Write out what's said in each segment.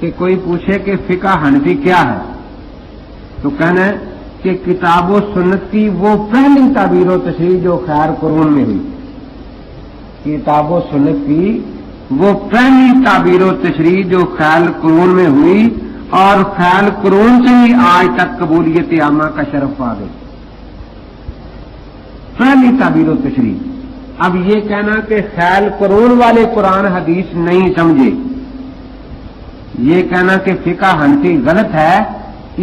کہ کوئی پوچھے کہ فقہ حنفی کیا ہے تو کہنا ہے کہ کتاب و سنت کی وہ پہلی تعبیر و تشریح جو خیر قرون میں ہوئی، کتاب و سنت کی وہ پہلی تعبیر و تشریح جو خیر قرون میں ہوئی اور خیر قرون سے ہی آج تک قبولیت عامہ کا شرف پا گئی، پہلی تعبیر و تشریح۔ اب یہ کہنا کہ خیر قرون والے قرآن حدیث نہیں سمجھے، یہ کہنا کہ فقہ حنفی غلط ہے،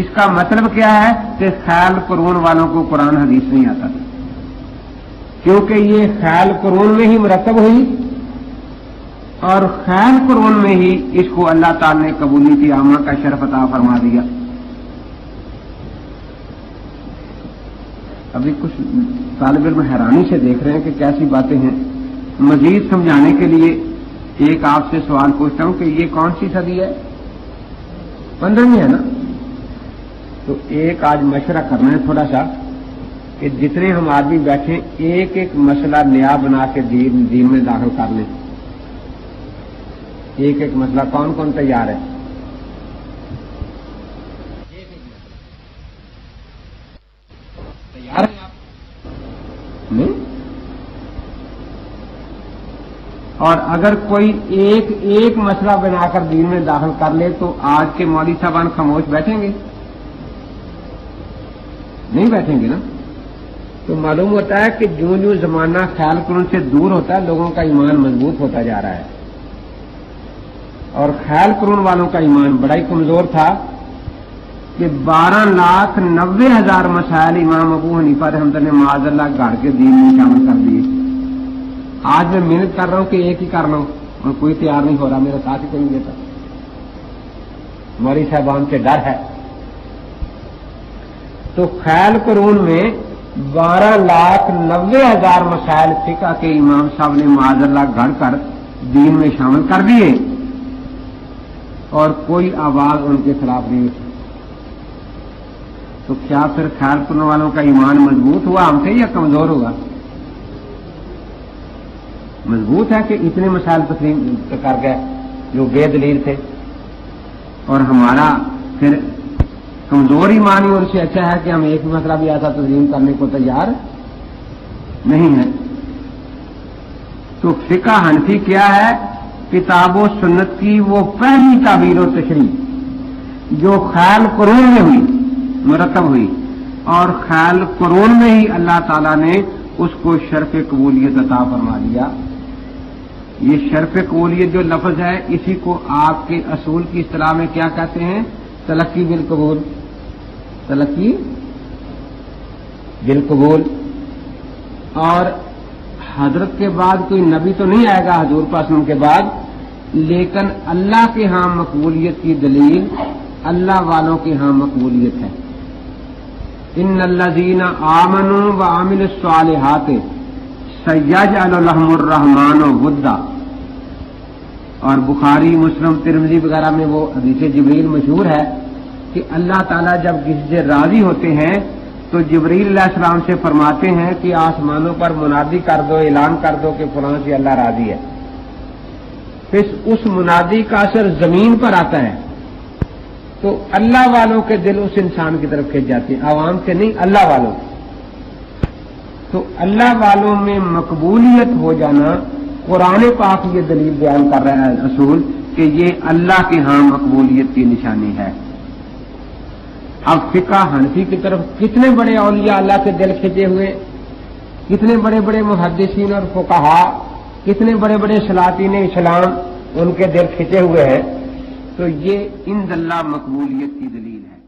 اس کا مطلب کیا ہے کہ خیر قرون والوں کو قرآن حدیث نہیں آتا تھا، کیونکہ یہ خیر قرون میں ہی مرتب ہوئی اور خیر قرون میں ہی اس کو اللہ تعالی نے قبولیت عامہ کا شرف عطا فرما دیا۔ ابھی کچھ طالب علم حیرانی سے دیکھ رہے ہیں کہ کیسی باتیں ہیں۔ مزید سمجھانے کے لیے ایک آپ سے سوال پوچھتا ہوں کہ یہ کون سی صدی ہے؟ 15ویں ہے نا؟ تو ایک آج مشورہ کرنا ہے تھوڑا سا کہ جتنے ہم آدمی بیٹھے ایک ایک مسئلہ نیا بنا کے دین میں داخل کر لیں، ایک ایک مسئلہ۔ کون کون تیار ہے؟ تیار ہیں آپ؟ نہیں؟ اور اگر کوئی ایک مسئلہ بنا کر دین میں داخل کر لے تو آج کے مولوی صاحبان خاموش بیٹھیں گے؟ نہیں بیٹھیں گے نا۔ تو معلوم ہوتا ہے کہ جو جو زمانہ خیال قرون سے دور ہوتا ہے لوگوں کا ایمان مضبوط ہوتا جا رہا ہے، اور خیال قرون والوں کا ایمان بڑا ہی کمزور تھا کہ 12,90,000 مسائل امام ابو حنیفہ رحمۃ اللہ نے معاذ اللہ گاڑ کے دین میں شامل کر دیے۔ آج میں محنت کر رہا ہوں کہ ایک ہی کر رہا ہوں اور کوئی تیار نہیں ہو رہا، میرا ساتھ ہی کوئی نہیں دیتا، مولوی صاحبان سے ڈر ہے۔ تو خیال قرون میں 12,90,000 مسائل فقہ کے امام صاحب نے معاذ اللہ گھڑ کر دین میں شامل کر دیے اور کوئی آواز ان کے خلاف نہیں اٹھی۔ تو کیا پھر خیال قرون والوں کا ایمان مضبوط ہوا ہم سے یا کمزور ہوا؟ مضبوط ہے کہ اتنے مسائل تسلیم کر گئے جو بے دلیل تھے، اور ہمارا پھر کمزور ایمان ہی ان سے اچھا ہے کہ ہم ایک مسئلہ بھی ایسا تسلیم کرنے کو تیار نہیں ہے۔ تو فقہ حنفی کیا ہے؟ کتاب و سنت کی وہ پہلی تعبیر و تشریح جو خیال قرون میں ہوئی، مرتب ہوئی، اور خیال قرون میں ہی اللہ تعالیٰ نے اس کو شرف قبولیت عطا فرما دیا۔ یہ شرف قبولیت جو لفظ ہے اسی کو آپ کے اصول کی اصطلاح میں کیا کہتے ہیں؟ تلقی بالقبول، تلقی بالقبول۔ اور حضرت کے بعد کوئی نبی تو نہیں آئے گا حضور پاک کے بعد، لیکن اللہ کے ہاں مقبولیت کی دلیل اللہ والوں کے ہاں مقبولیت ہے۔ ان الذین آمنوا وعملوا الصالحات سیجعل لهم الرحمن ودا۔ اور بخاری، مسلم، ترمذی وغیرہ میں وہ حدیث جبریل مشہور ہے کہ اللہ تعالیٰ جب کسی سے راضی ہوتے ہیں تو جبریل علیہ السلام سے فرماتے ہیں کہ آسمانوں پر منادی کر دو، اعلان کر دو کہ فلاں سے اللہ راضی ہے۔ پھر اس منادی کا اثر زمین پر آتا ہے تو اللہ والوں کے دل اس انسان کی طرف کھنچ جاتے ہیں، عوام کے نہیں، اللہ والوں۔ تو اللہ والوں میں مقبولیت ہو جانا قرآن پاک یہ دلیل بیان کر رہا ہے اصول کہ یہ اللہ کے ہاں مقبولیت کی نشانی ہے۔ اب فقہ حنفی کی طرف کتنے بڑے اولیاء اللہ کے دل کھنچے ہوئے، کتنے بڑے بڑے محدثین اور فقہا، کتنے بڑے بڑے سلاطین اسلام ان کے دل کھنچے ہوئے ہیں، تو یہ ان اللہ مقبولیت کی دلیل ہے۔